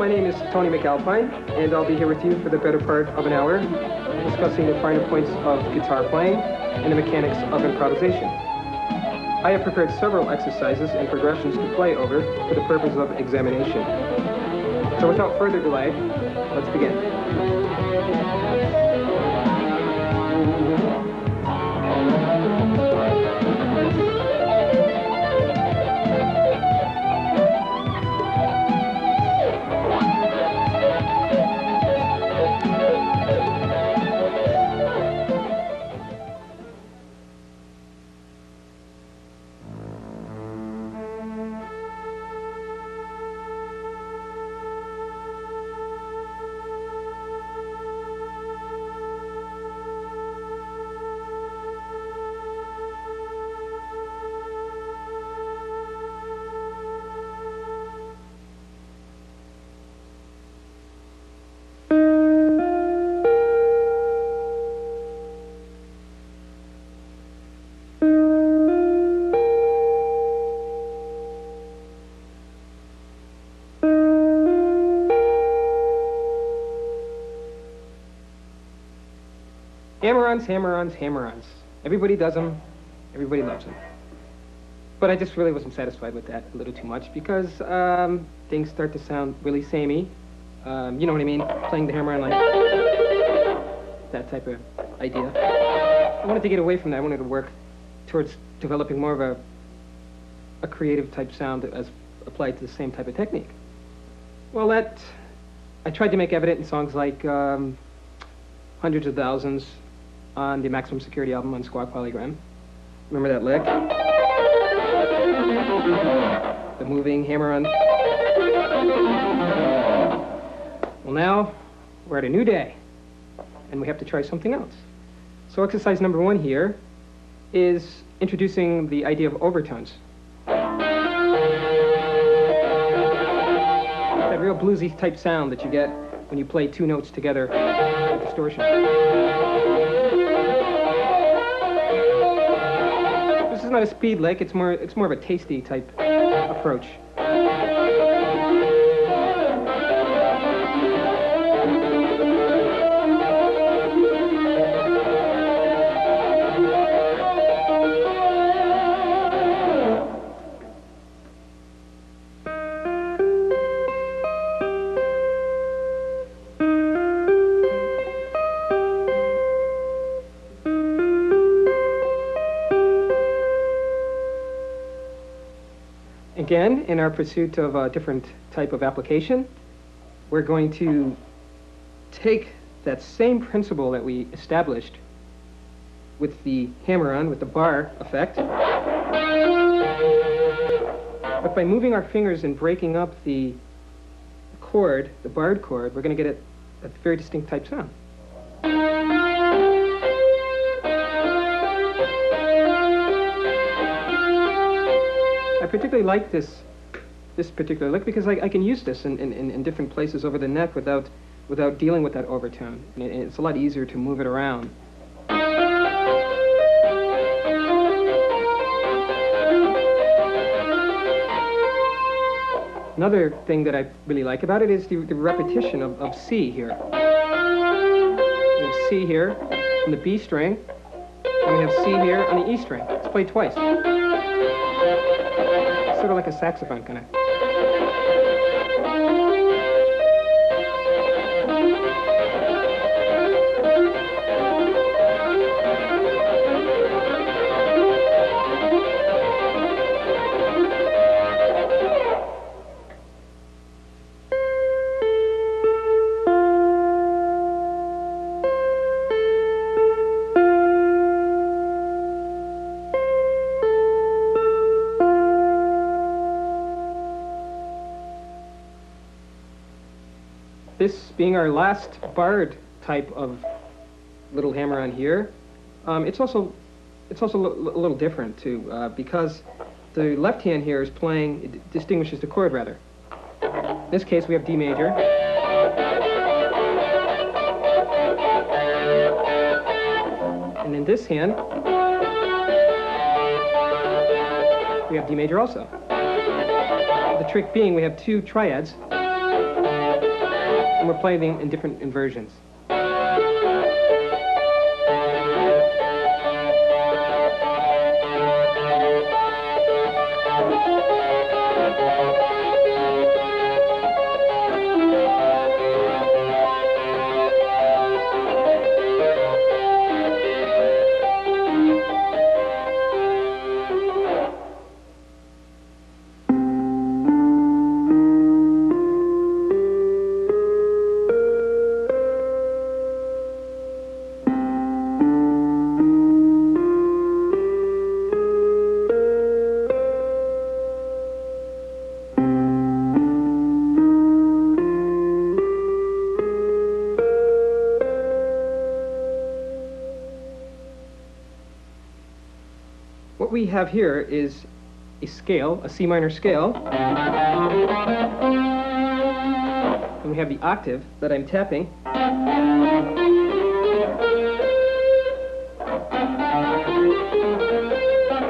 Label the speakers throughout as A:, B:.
A: my name is Tony MacAlpine, and I'll be here with you for the better part of an hour, discussing the finer points of guitar playing and the mechanics of improvisation. I have prepared several exercises and progressions to play over for the purpose of examination. So without further delay, let's begin. Hammer-ons, hammer-ons, hammer-ons. Everybody does them, everybody loves them. But I just really wasn't satisfied with that a little too much because things start to sound really samey. You know what I mean? Playing the hammer-on like that type of idea. I wanted to get away from that. I wanted to work towards developing more of a creative type sound as applied to the same type of technique. Well, that I tried to make evident in songs like Hundreds of Thousands on the Maximum Security album on Squawk Polygram. Remember that lick? The moving hammer-on. Well, now we're at a new day, and we have to try something else. So exercise number 1 here is introducing the idea of overtones. That real bluesy type sound that you get when you play 2 notes together with distortion. This is not a speed lick, it's more of a tasty type approach. Again, in our pursuit of a different type of application, we're going to take that same principle that we established with the hammer-on, with the bar effect, but by moving our fingers and breaking up the chord, the barred chord, we're going to get a very distinct type sound. I particularly like this particular lick because I can use this in different places over the neck without dealing with that overtone. And it's a lot easier to move it around. Another thing that I really like about it is the repetition of C here. We have C here on the B string, and we have C here on the E string. It's played twice. Sort of like a saxophone, kind of. This being our last barred type of little hammer-on here, it's also a little different too, because the left hand here is playing, it distinguishes the chord rather. In this case we have D major. And in this hand, we have D major also. The trick being we have 2 triads. and we're playing them in different inversions. What we have here is a scale, a C minor scale, and we have the octave that I'm tapping,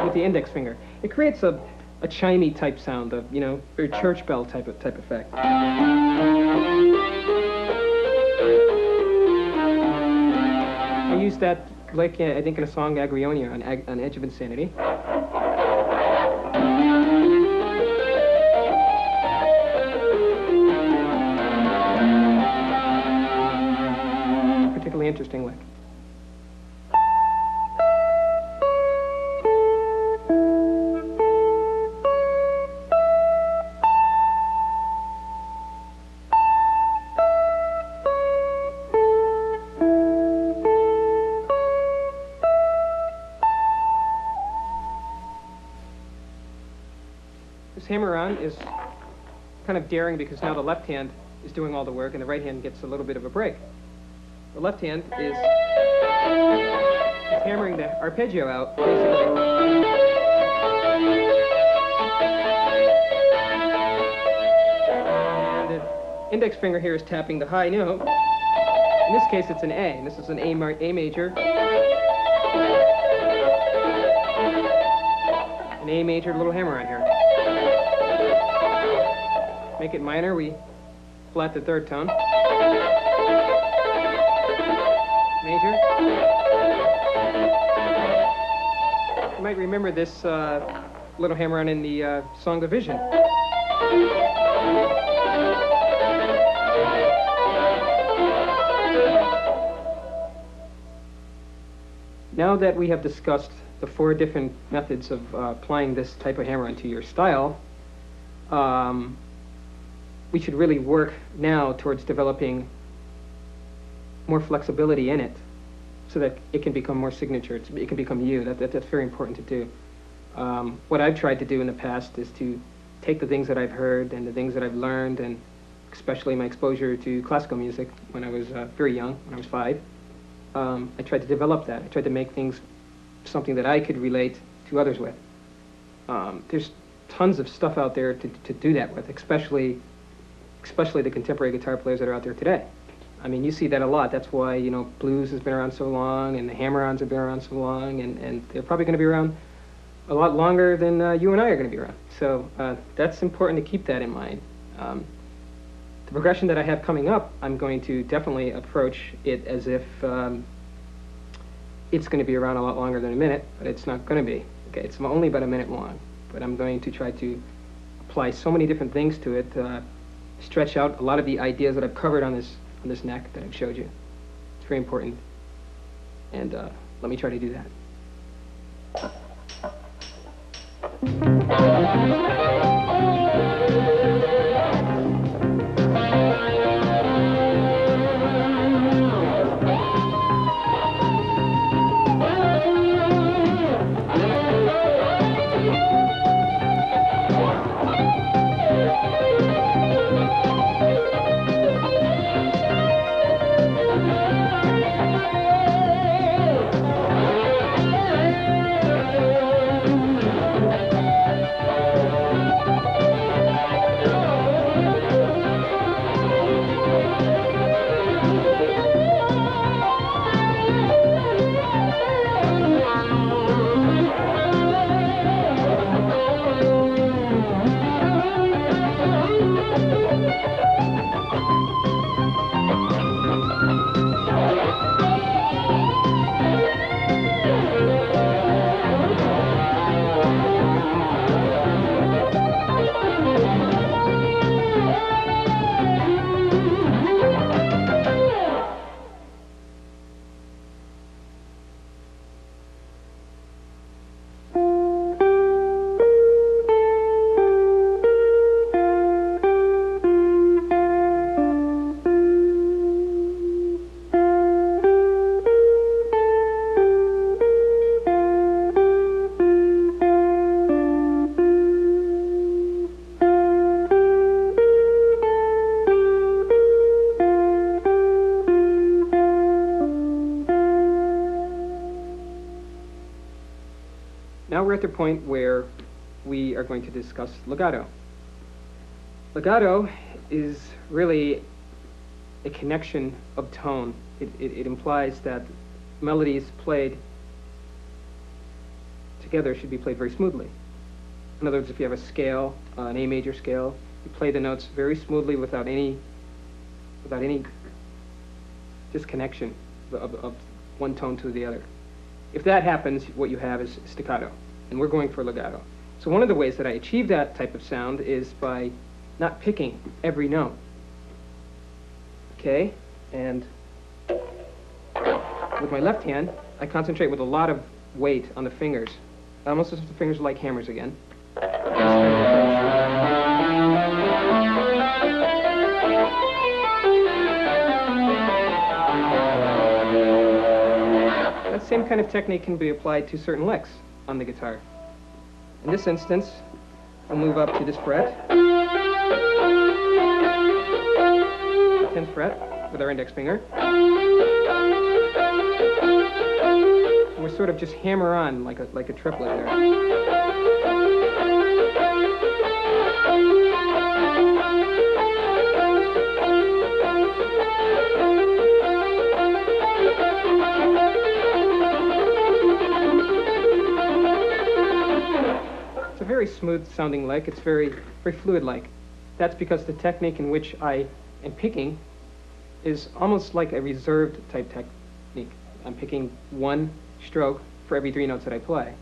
A: with the index finger. It creates a chimey type sound, of, you know, very church bell type effect. I use that, like I think in a song Agrionia on Edge of Insanity. Particularly interesting lick. Hammer-on is kind of daring because now the left hand is doing all the work and the right hand gets a little bit of a break. The left hand is hammering the arpeggio out, basically. And the index finger here is tapping the high note. In this case, it's an A, and this is an A major. An A major little hammer-on here. Make it minor, we flat the third tone. Major. You might remember this little hammer-on in the song The Vision. Now that we have discussed the 4 different methods of applying this type of hammer-on to your style, we should really work now towards developing more flexibility in it so that it can become more signature, it can become you. That's very important to do. What I've tried to do in the past is to take the things that I've heard and the things that I've learned, and especially my exposure to classical music when I was very young, when I was 5. I tried to develop that. I tried to make things something that I could relate to others with. There's tons of stuff out there to do that with, especially the contemporary guitar players that are out there today. I mean, you see that a lot. That's why, you know, blues has been around so long, and the hammer-ons have been around so long, and they're probably going to be around a lot longer than you and I are going to be around. So that's important to keep that in mind. The progression that I have coming up, I'm going to definitely approach it as if it's going to be around a lot longer than a minute, but it's not going to be. Okay, it's only about a minute long, but I'm going to try to apply so many different things to it, stretch out a lot of the ideas that I've covered on this neck that I've showed you. It's very important, and let me try to do that. at the point where we are going to discuss legato. Legato is really a connection of tone. It implies that melodies played together should be played very smoothly. In other words, if you have a scale, an A major scale, you play the notes very smoothly without any disconnection of one tone to the other. If that happens, what you have is staccato, and we're going for legato. So one of the ways that I achieve that type of sound is by not picking every note. Okay, and with my left hand, I concentrate with a lot of weight on the fingers. Almost as if the fingers are like hammers again. That same kind of technique can be applied to certain licks on the guitar. In this instance, I'll move up to this fret, the 10th fret, with our index finger. And we're sort of just hammer on like a triplet there. It's a very smooth sounding lick. It's very fluid like. That's because the technique in which I am picking is almost like a reserved type technique. I'm picking one stroke for every 3 notes that I play.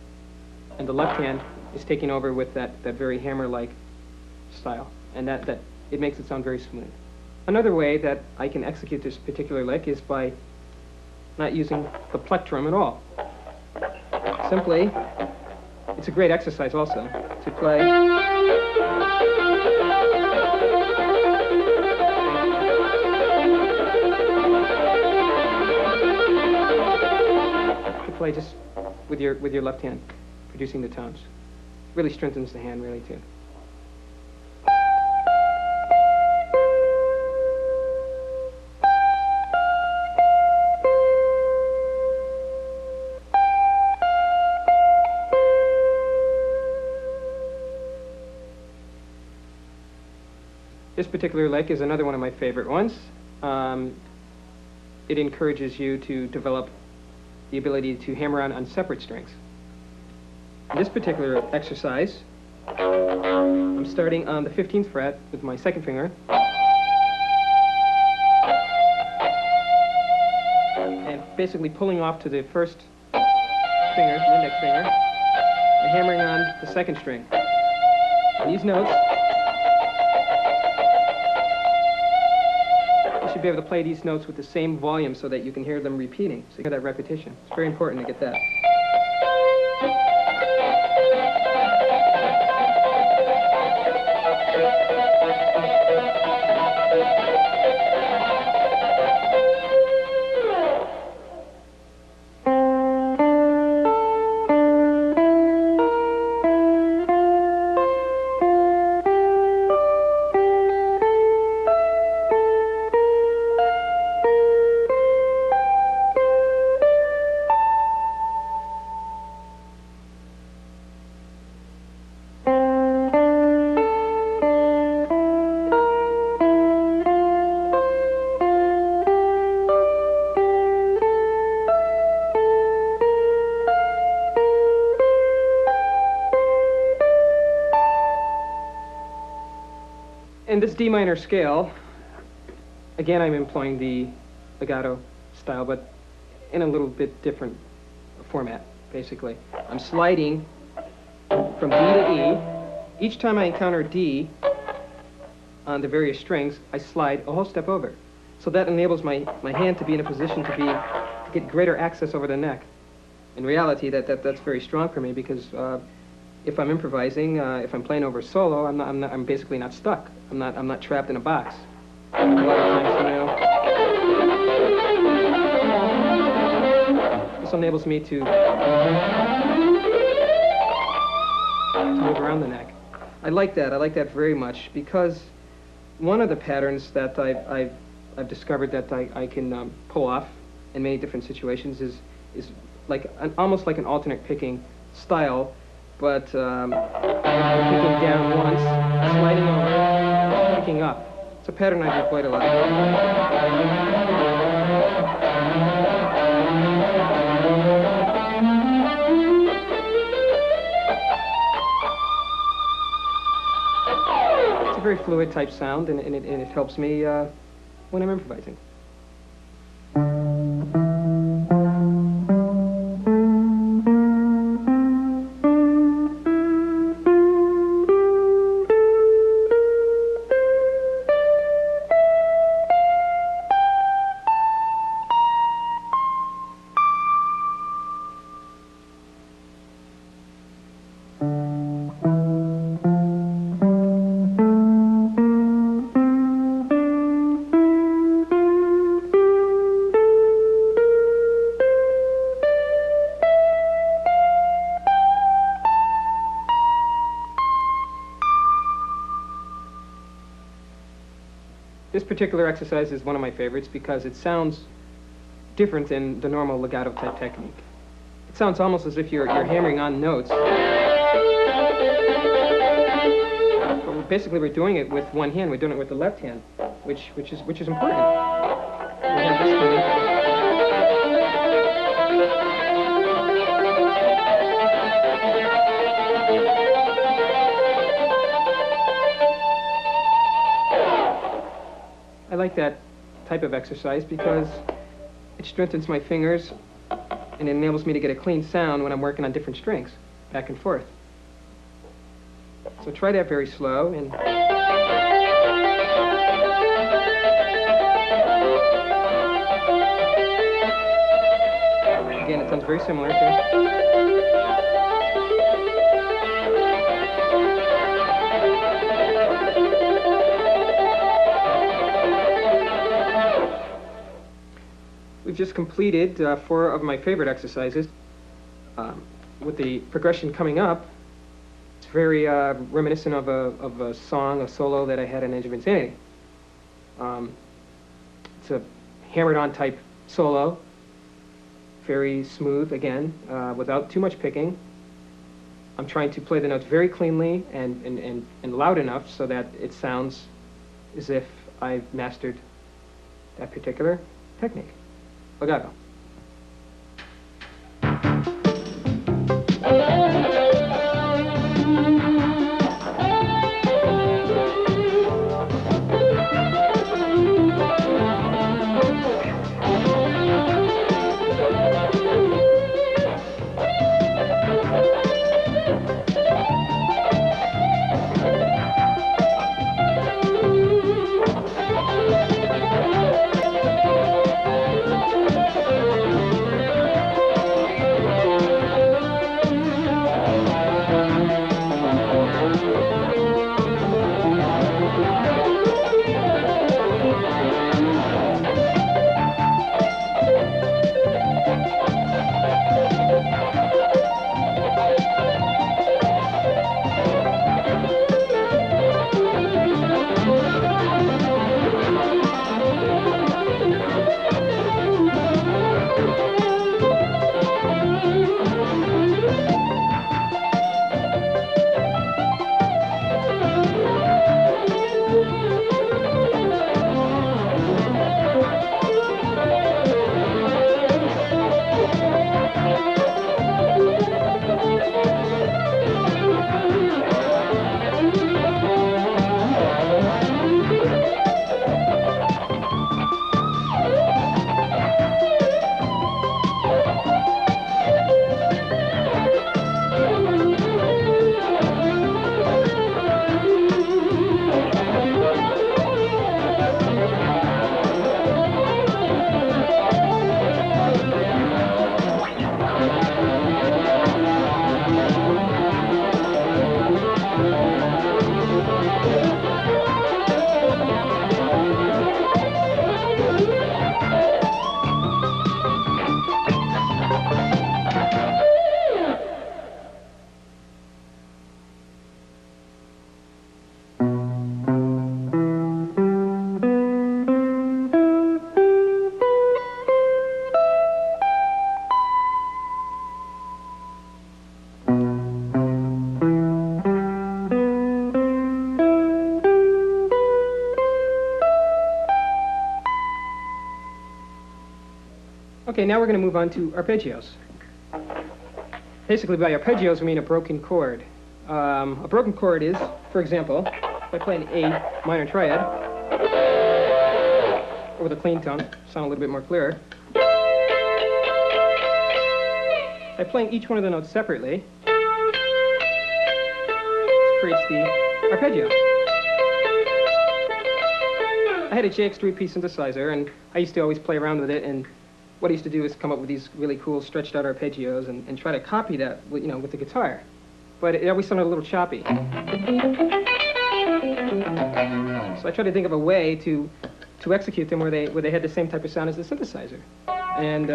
A: And the left hand is taking over with that very hammer-like style. And that it makes it sound very smooth. Another way that I can execute this particular lick is by not using the plectrum at all. Simply, it's a great exercise also to play just with your left hand, producing the tones. Really strengthens the hand, really, too. This particular lick is another one of my favorite ones. It encourages you to develop the ability to hammer on separate strings. In this particular exercise, I'm starting on the 15th fret with my second finger, and basically pulling off to the first finger, the index finger, and hammering on the second string. And these notes, you should be able to play these notes with the same volume so that you can hear them repeating. So you hear that repetition. It's very important to get that. In this D minor scale, again I'm employing the legato style, but in a little bit different format, basically. I'm sliding from D to E. Each time I encounter D on the various strings, I slide a whole step over. So that enables my hand to be in a position to get greater access over the neck. In reality, that's very strong for me because if I'm improvising, if I'm playing over a solo, I'm basically not stuck. I'm not trapped in a box. A lot of times, this enables me to move around the neck. I like that very much because one of the patterns that I've discovered that I can pull off in many different situations is like almost like an alternate picking style but picking down once, sliding over, picking up. It's a pattern I've employed a lot. It's a very fluid type sound, and it helps me when I'm improvising. This particular exercise is one of my favorites because it sounds different than the normal legato type technique. It sounds almost as if you're hammering on notes. But basically we're doing it with one hand. We're doing it with the left hand, which is important. We have this one. I like that type of exercise because it strengthens my fingers and it enables me to get a clean sound when I'm working on different strings, back and forth. So try that very slow and again, it sounds very similar to We've just completed 4 of my favorite exercises. With the progression coming up, it's very reminiscent of a song, a solo that I had in Edge of Insanity. It's a hammered-on type solo, very smooth, again, without too much picking. I'm trying to play the notes very cleanly and loud enough so that it sounds as if I've mastered that particular technique. Legato. Okay, now we're going to move on to arpeggios. Basically, by arpeggios, we mean a broken chord. A broken chord is, for example, if I play an A minor triad, or with a clean tone, sound a little bit more clearer. By playing each one of the notes separately, this creates the arpeggio. I had a JX 3-piece synthesizer, and I used to always play around with it, and what I used to do is come up with these really cool stretched out arpeggios and try to copy that with, with the guitar. But it always sounded a little choppy. So I tried to think of a way to execute them where they had the same type of sound as the synthesizer. And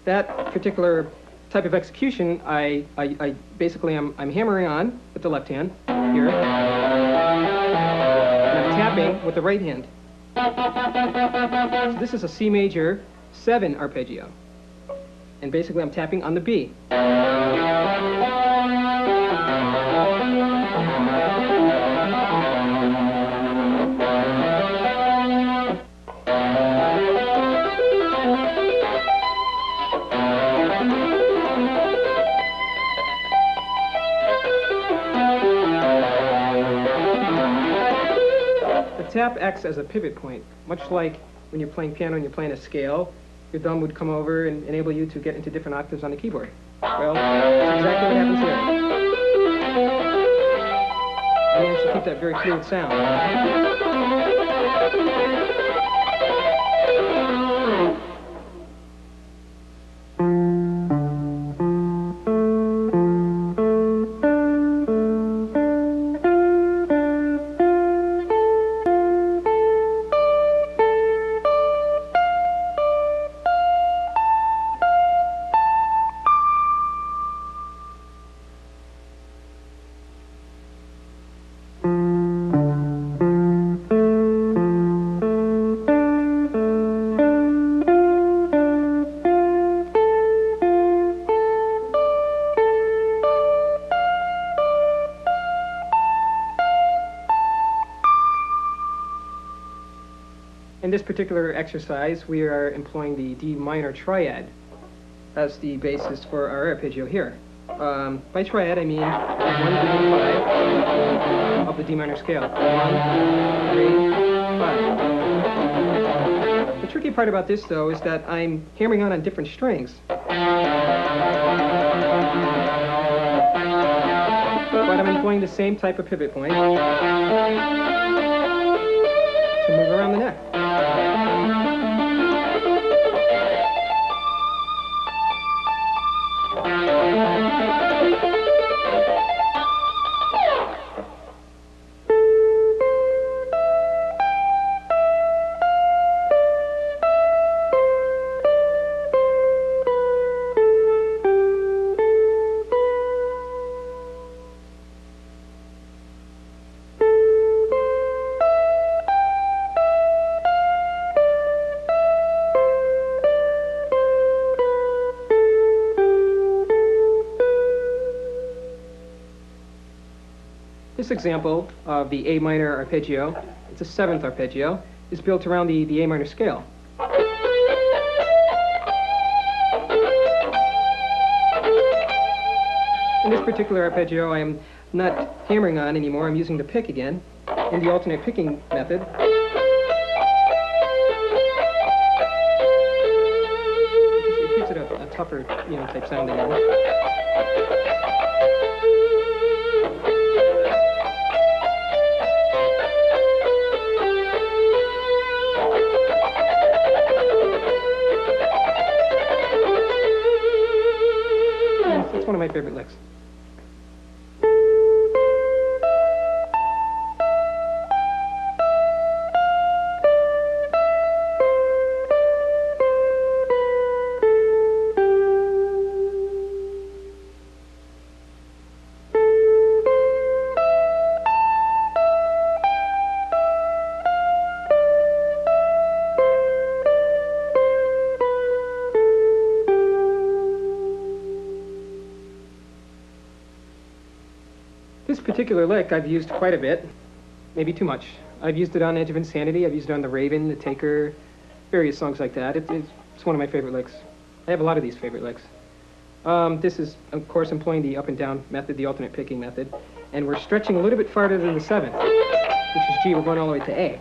A: that particular type of execution, I basically I'm hammering on with the left hand here, and I'm tapping with the right hand. So this is a C major 7 arpeggio, and basically I'm tapping on the B. The tap acts as a pivot point, much like when you're playing piano and you're playing a scale. Your thumb would come over and enable you to get into different octaves on the keyboard. Well, that's exactly what happens here. I managed to keep that very fluid sound. In this particular exercise, we are employing the D minor triad as the basis for our arpeggio here. By triad, I mean 1, 3, 5 of the D minor scale. 1, 3, 5. The tricky part about this, though, is that I'm hammering on different strings. But I'm employing the same type of pivot point to move around the neck. This example of the A minor arpeggio, it's a 7th arpeggio, is built around the A minor scale. In this particular arpeggio, I am not hammering on anymore, I'm using the pick again in the alternate picking method. It gives it a tougher, type sound again. It's one of my favorite licks. This particular lick I've used quite a bit, maybe too much. I've used it on Edge of Insanity, I've used it on The Raven, The Taker, various songs like that. It's It's one of my favorite licks. I have a lot of these favorite licks. This is, of course, employing the up and down method, the alternate picking method. And we're stretching a little bit farther than the 7th, which is G. We're going all the way to A.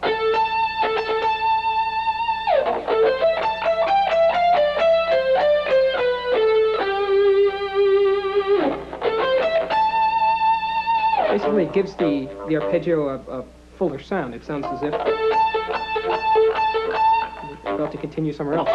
A: Basically, it gives the arpeggio a fuller sound. It sounds as if you're about to continue somewhere else.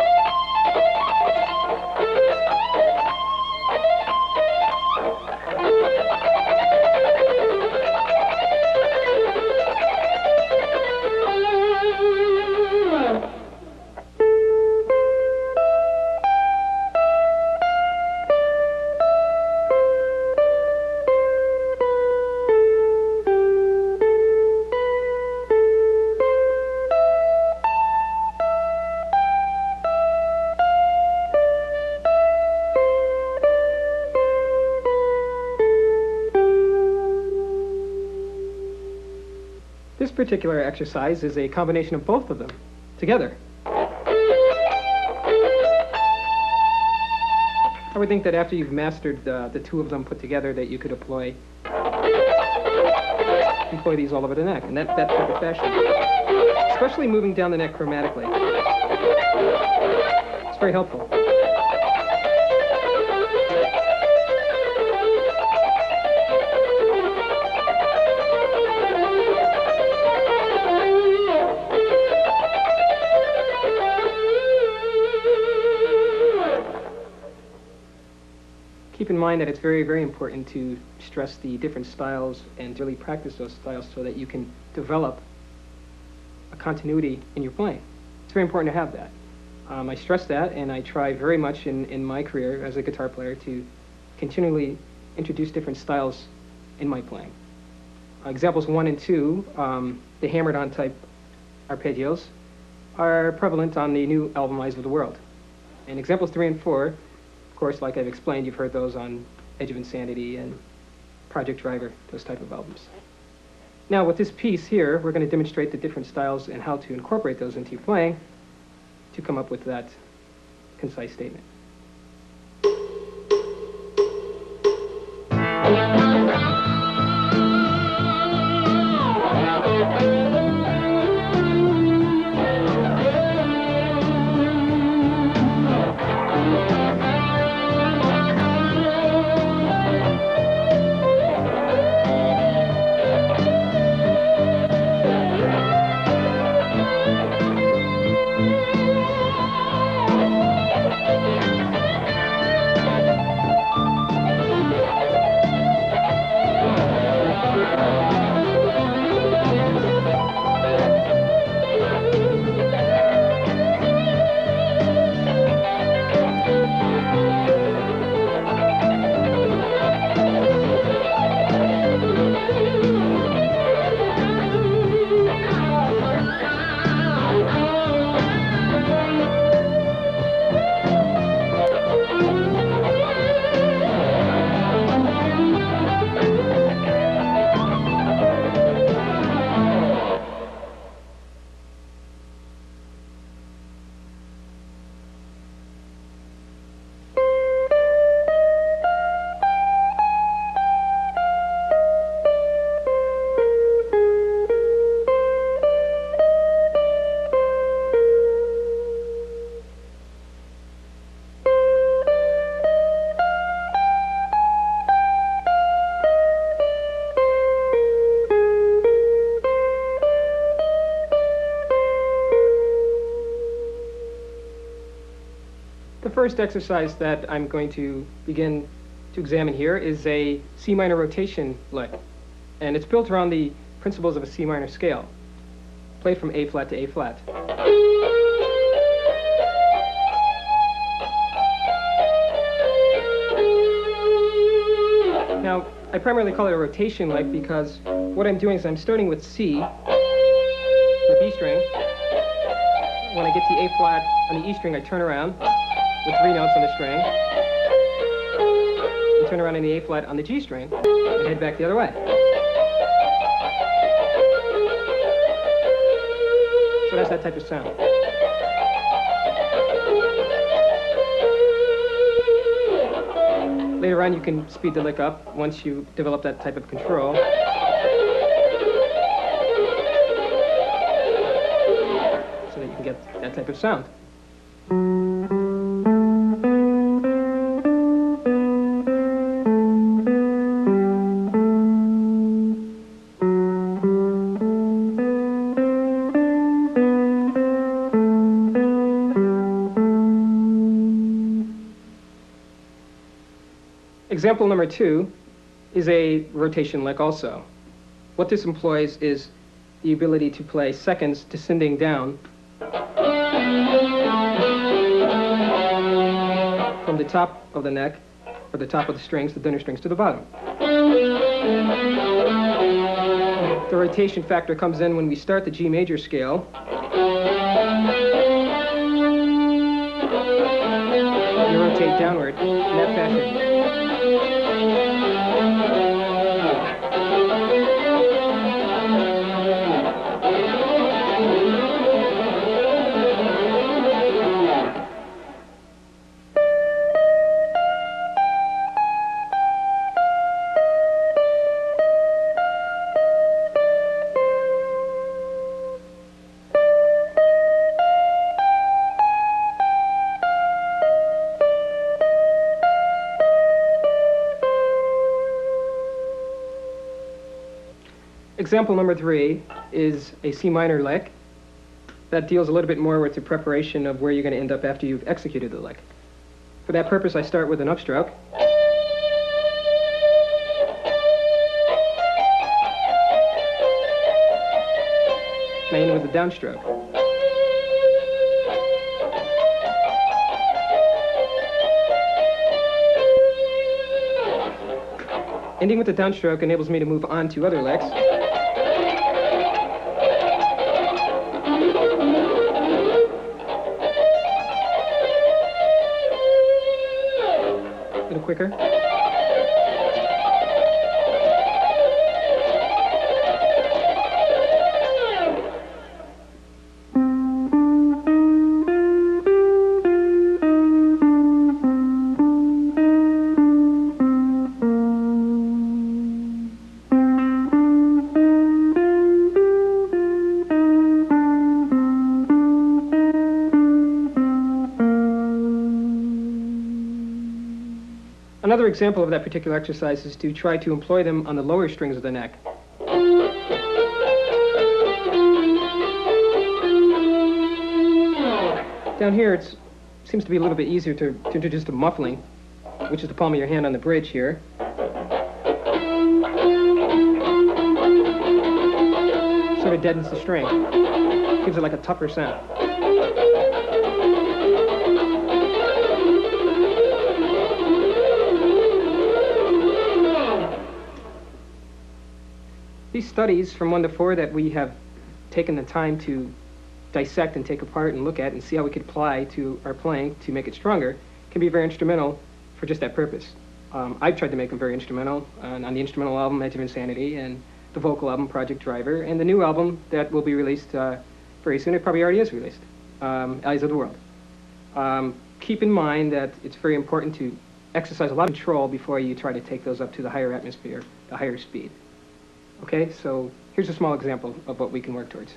A: This particular exercise is a combination of both of them together. I would think that after you've mastered the two of them put together, that you could employ these all over the neck, and that type of fashion. Especially moving down the neck chromatically. It's very helpful. Keep in mind that it's very, very important to stress the different styles and really practice those styles so that you can develop a continuity in your playing. It's very important to have that. I stress that, and I try very much in my career as a guitar player to continually introduce different styles in my playing. Examples 1 and 2, the hammered-on type arpeggios, are prevalent on the new album Eyes of the World. And examples 3 and 4, of course, like I've explained, you've heard those on Edge of Insanity and Project Driver, those type of albums. Now, with this piece here, we're going to demonstrate the different styles and how to incorporate those into your playing to come up with that concise statement. The first exercise that I'm going to begin to examine here is a C minor rotation lick, and it's built around the principles of a C minor scale, played from A flat to A flat. Now, I primarily call it a rotation lick because what I'm doing is I'm starting with C, the B string. When I get to A flat on the E string, I turn around with 3 notes on the string, and turn around on the A flat on the G string, and head back the other way. So that's that type of sound. Later on, you can speed the lick up once you develop that type of control. So that you can get that type of sound. Example number 2 is a rotation lick also. What this employs is the ability to play seconds descending down from the top of the neck, or the top of the strings, the dinner strings, to the bottom. The rotation factor comes in when we start the G major scale. You rotate downward in that fashion. Example number 3 is a C minor lick that deals a little bit more with the preparation of where you're going to end up after you've executed the lick. For that purpose, I start with an upstroke. And I end with a downstroke. Ending with the downstroke enables me to move on to other licks. A little quicker. Another example of that particular exercise is to try to employ them on the lower strings of the neck. Down here, it seems to be a little bit easier to introduce the muffling, which is the palm of your hand on the bridge here. Sort of deadens the string. Gives it like a tougher sound. These studies from 1 to 4 that we have taken the time to dissect and take apart and look at and see how we could apply to our playing to make it stronger can be very instrumental for just that purpose. I've tried to make them very instrumental on the instrumental album Edge of Insanity, and the vocal album Project Driver, and the new album that will be released very soon. It probably already is released, Eyes of the World. Keep in mind that it's very important to exercise a lot of control before you try to take those up to the higher atmosphere, the higher speed. Okay, so here's a small example of what we can work towards.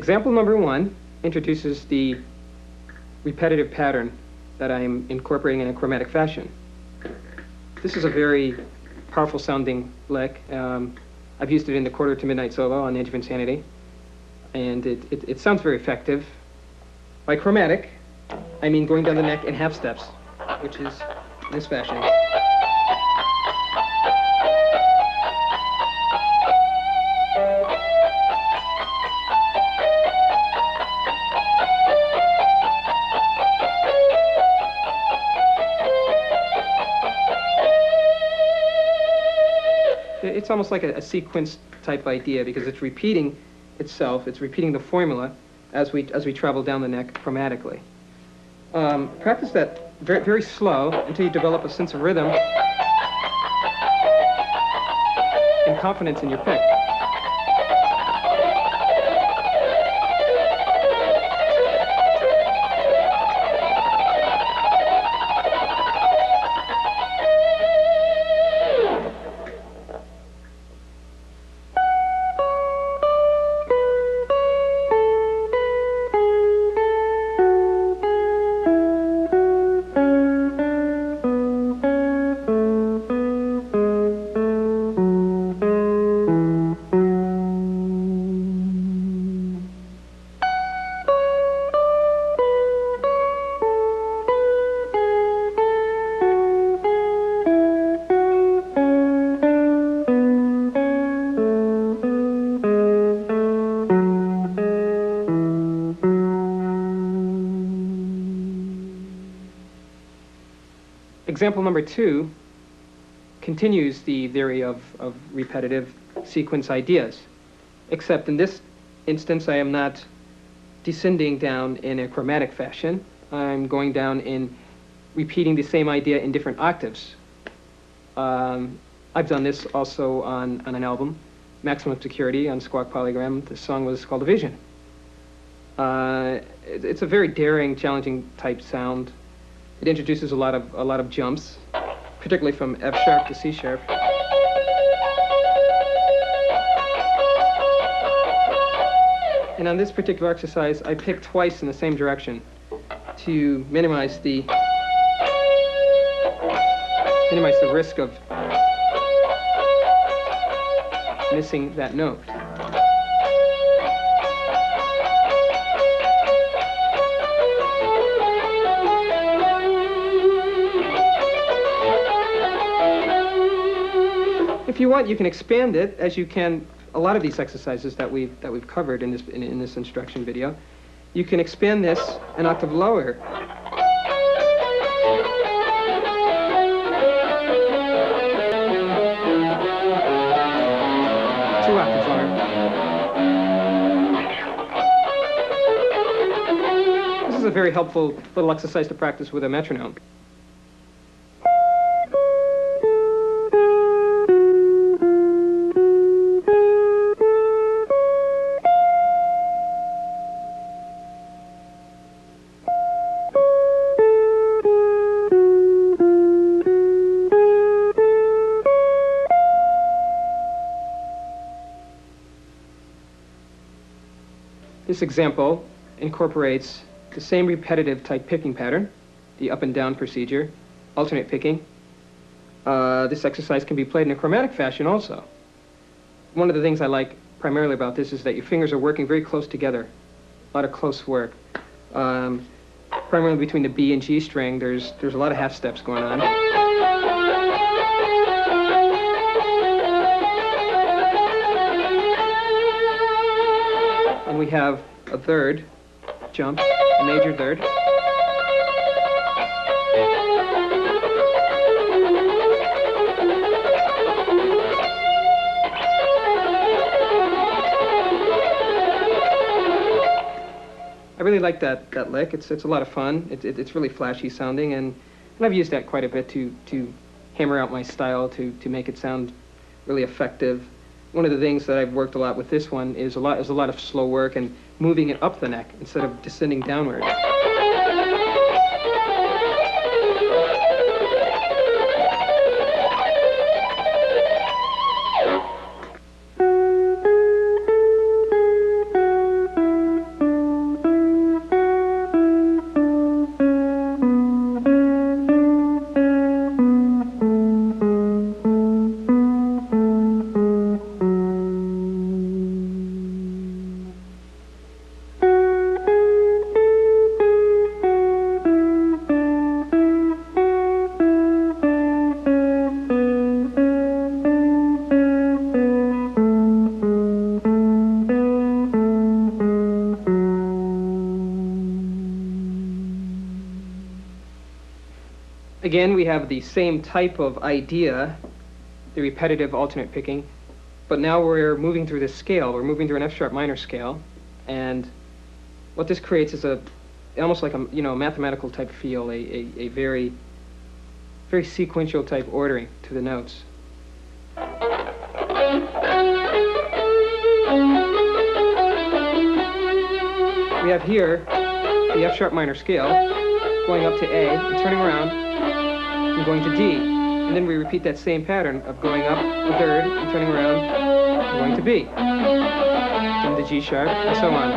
A: Example number 1 introduces the repetitive pattern that I'm incorporating in a chromatic fashion. This is a very powerful sounding lick. I've used it in the Quarter to Midnight solo on The Edge of Insanity, and it sounds very effective. By chromatic, I mean going down the neck in half steps, which is this fashion. It's almost like a sequence type idea because it's repeating itself, it's repeating the formula as we travel down the neck chromatically. Practice that very, very slow until you develop a sense of rhythm and confidence in your pick. Example number 2 continues the theory of repetitive sequence ideas, except in this instance I am not descending down in a chromatic fashion. I'm going down in repeating the same idea in different octaves. I've done this also on an album, Maximum Security on Squawk Polygram. The song was called A Vision. It's a very daring, challenging type sound. It introduces a lot of jumps, particularly from F sharp to C sharp. And on this particular exercise, I pick twice in the same direction to minimize the risk of missing that note. If you want, you can expand it, as you can a lot of these exercises that we've covered in this instruction video. You can expand this an octave lower. Two octaves lower. This is a very helpful little exercise to practice with a metronome. This example incorporates the same repetitive type picking pattern, the up and down procedure, alternate picking. This exercise can be played in a chromatic fashion also. One of the things I like primarily about this is that your fingers are working very close together, a lot of close work. Primarily between the B and G string, there's a lot of half steps going on. And we have a third jump, a major third. I really like that lick. It's a lot of fun. It's really flashy sounding, and I've used that quite a bit to hammer out my style, to make it sound really effective. One of the things that I've worked a lot with this one is a lot of slow work and moving it up the neck instead of descending downward. Again, we have the same type of idea, the repetitive alternate picking, but now we're moving through this scale. We're moving through an F-sharp minor scale, and what this creates is almost like a mathematical type feel, a very sequential type ordering to the notes. We have here the F-sharp minor scale going up to A and turning around and going to D. And then we repeat that same pattern of going up a third and turning around and going to B. Then the G sharp and so on.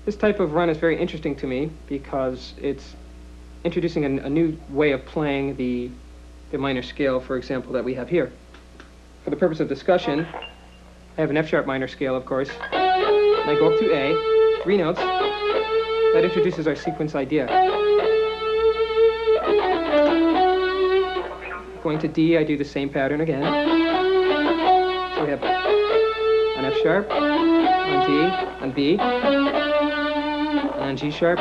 A: This type of run is very interesting to me because it's introducing a new way of playing the minor scale, for example, that we have here. For the purpose of discussion, I have an F-sharp minor scale, of course, and I go up to A, 3 notes. That introduces our sequence idea. Going to D, I do the same pattern again. So we have an F-sharp, on D, on B, and on G-sharp.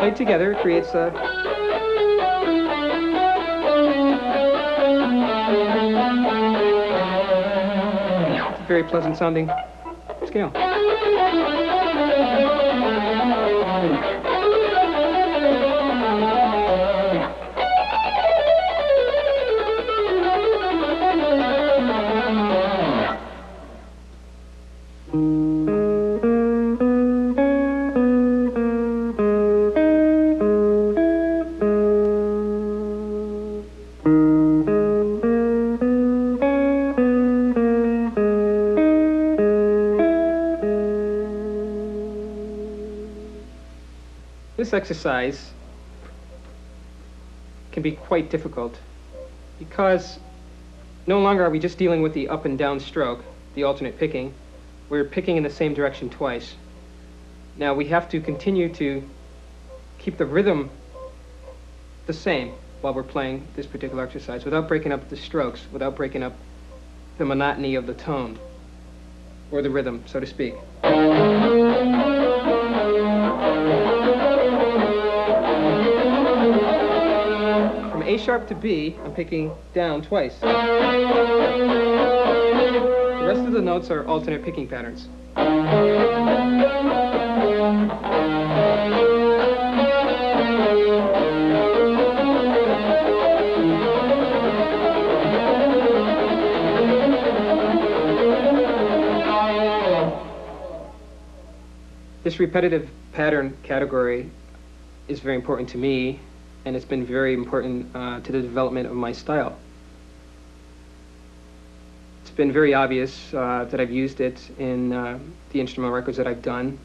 A: Played together, it creates a very pleasant sounding scale. This exercise can be quite difficult because no longer are we just dealing with the up and down stroke, the alternate picking. We're picking in the same direction twice. Now we have to continue to keep the rhythm the same while we're playing this particular exercise without breaking up the strokes, without breaking up the monotony of the tone or the rhythm, so to speak. A sharp to B, I'm picking down twice. The rest of the notes are alternate picking patterns. This repetitive pattern category is very important to me, and it's been very important to the development of my style. It's been very obvious that I've used it in the instrumental records that I've done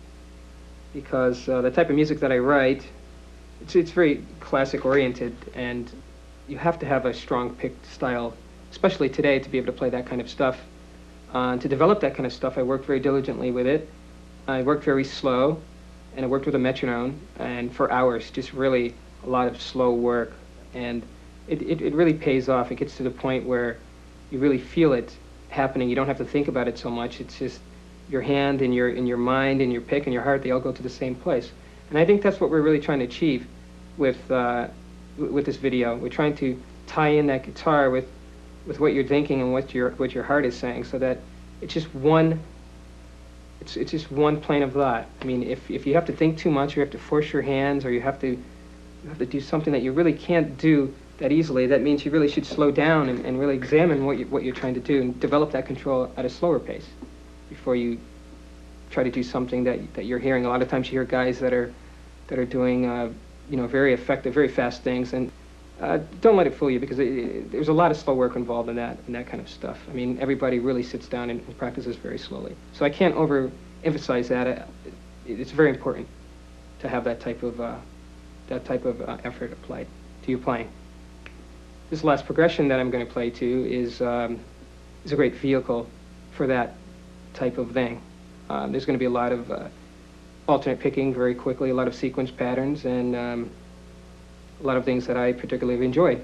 A: because the type of music that I write, it's very classic oriented, and you have to have a strong picked style, especially today, to be able to play that kind of stuff. To develop that kind of stuff, I worked very diligently with it. I worked very slow, and I worked with a metronome, and for hours, just really a lot of slow work, and it really pays off. It gets to the point where you really feel it happening. You don't have to think about it so much. It's just your hand and your mind and your pick and your heart, they all go to the same place. And I think that's what we're really trying to achieve with this video. We're trying to tie in that guitar with what you're thinking and what your heart is saying, so that it's just one plane of thought. I mean, if you have to think too much, or you have to force your hands, or you have to do something that you really can't do that easily, that means you really should slow down and really examine what you're trying to do and develop that control at a slower pace before you try to do something that you're hearing. A lot of times you hear guys that are doing very effective, very fast things, and don't let it fool you, because there's a lot of slow work involved in that kind of stuff. I mean, everybody really sits down and practices very slowly. So I can't overemphasize that. It's very important to have that type of effort applied to your playing. This last progression that I'm going to play to is a great vehicle for that type of thing. There's going to be a lot of alternate picking very quickly, a lot of sequence patterns, and a lot of things that I particularly have enjoyed.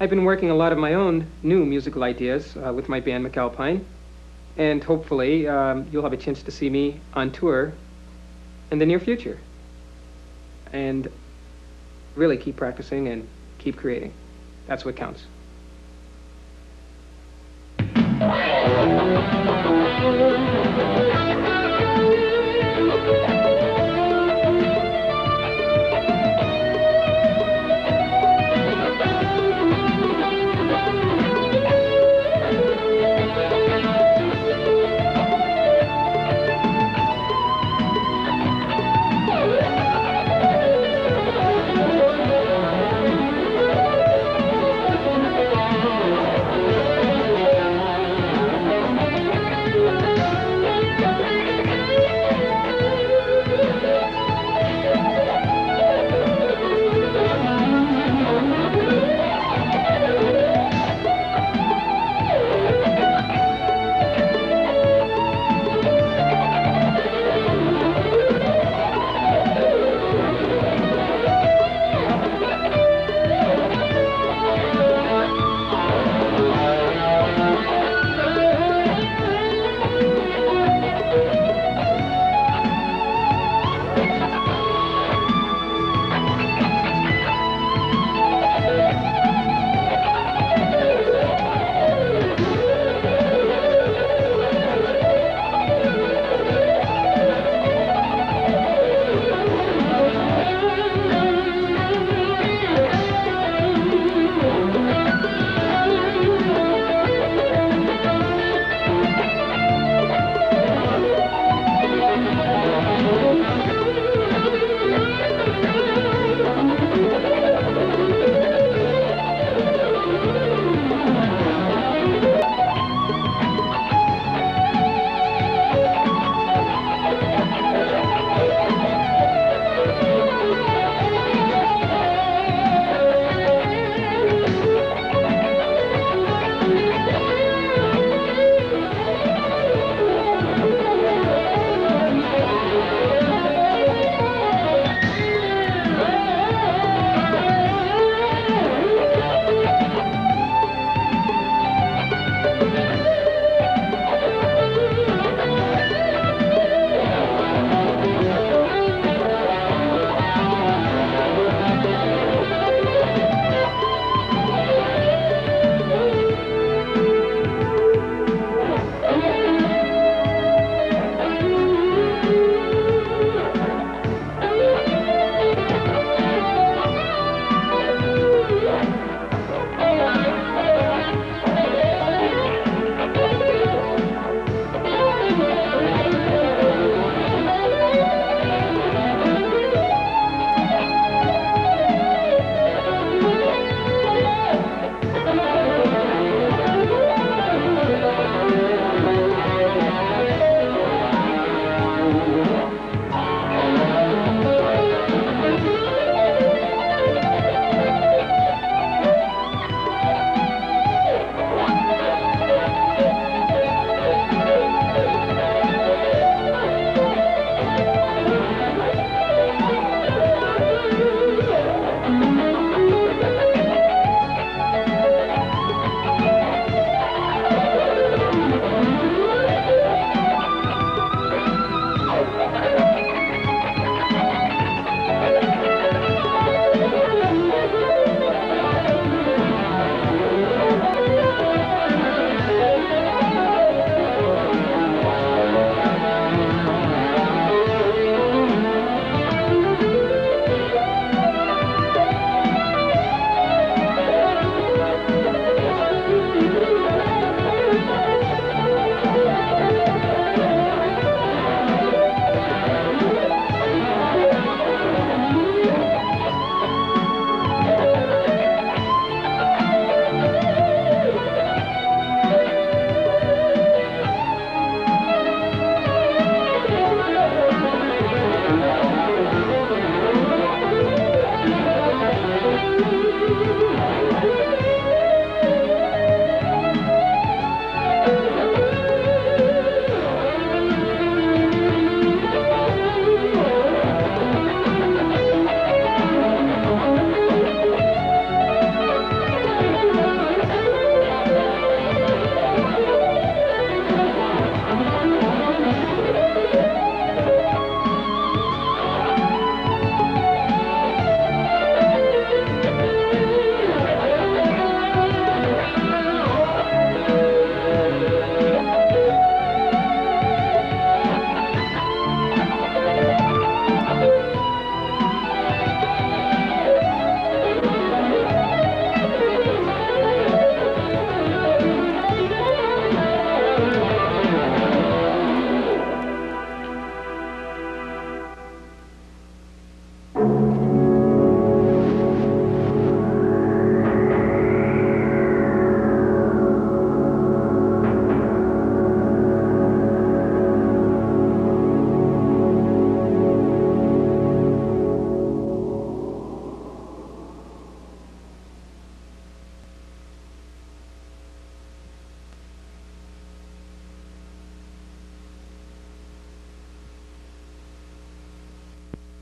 A: I've been working a lot of my own new musical ideas with my band MacAlpine, and hopefully you'll have a chance to see me on tour in the near future. And really keep practicing and keep creating. That's what counts.